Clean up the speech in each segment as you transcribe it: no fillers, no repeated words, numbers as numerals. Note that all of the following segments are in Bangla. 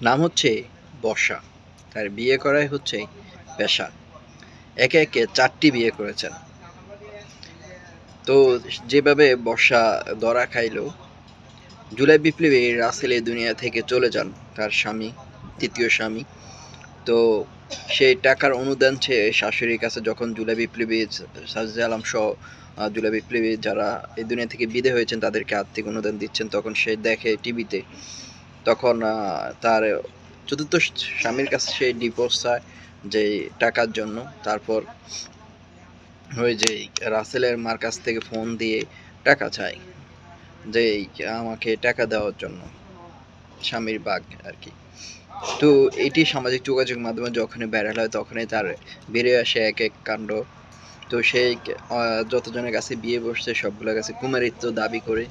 নাম হচ্ছে বর্ষা। তার বিয়ে করাই হচ্ছে পেশা। একে একে ৪টি বিয়ে করেছেন। তো যেভাবে বর্ষা ধরা খাইল, জুলাই বিপ্লবী রাসেল এই দুনিয়া থেকে চলে যান, তার স্বামী, তৃতীয় স্বামী। তো সেই টাকার অনুদান চেয়ে শাশুড়ির কাছে যখন জুলাই বিপ্লবী সাজেদা আলম সহ জুলাই বিপ্লবী যারা এই দুনিয়া থেকে বিদায় হয়েছেন তাদেরকে আর্থিক অনুদান দিচ্ছেন, তখন সে দেখে টিভিতে, তখন তার চতুর্থ স্বামীর কাছে সে ডিভোর্স চায় যে টাকার জন্য। তারপর ওই যে রাসেলের মার কাছ থেকে ফোন দিয়ে টাকা চায় যে আমাকে টাকা দেওয়ার জন্য, স্বামীর বাগ আর কি। তো এটি সামাজিক যোগাযোগ মাধ্যমে যখনই ভাইরাল হয় তখনই তার বেড়ে আসে এক এক কাণ্ড। তো সে যতজনের কাছে বিয়ে বসছে সবগুলোর কাছে কুমারিত্ব দাবি করে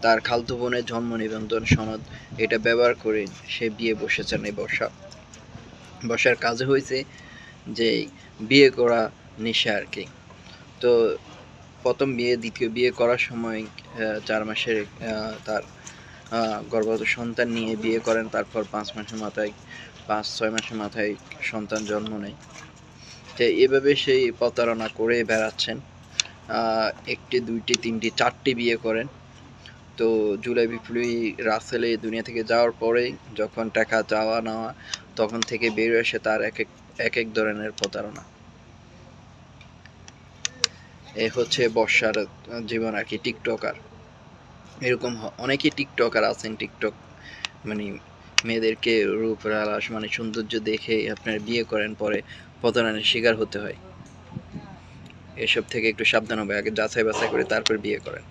তার খালতো বোনের জন্ম নিবন্ধন সনদ এটা ব্যবহার করে সে বিয়ে বসেছেন। এই বসার কাজে হয়েছে যে বিয়ে করা নেশা আর কি। তো প্রথম বিয়ে, দ্বিতীয় বিয়ে করার সময় ৪ মাসের তার গর্ভবত সন্তান নিয়ে বিয়ে করেন। তারপর ৫-৬ মাসের মাথায় সন্তান জন্ম নেয়। তো এভাবে সেই প্রতারণা করে বেড়াচ্ছেন। ১টি, ২টি, ৩টি, ৪টি বিয়ে করেন। তো জুলাই বিপ্লবী রাসেল এই দুনিয়া থেকে যাওয়ার পরেই যখন টাকা চাওয়া নেওয়া, তখন থেকে বের আসে তার এক এক ধরনের প্রতারণা। এ হচ্ছে বর্ষার জীবন আর কি। টিকটকার এরকম অনেকেই টিকটকার আছেন। টিকটক মানে মেয়েদেরকে রূপ আলাস মানে সৌন্দর্য দেখে আপনার বিয়ে করেন, পরে প্রতারণার শিকার হতে হয়। এসব থেকে একটু সাবধান হবে, আগে যাচাই বাছাই করে তারপর বিয়ে করেন।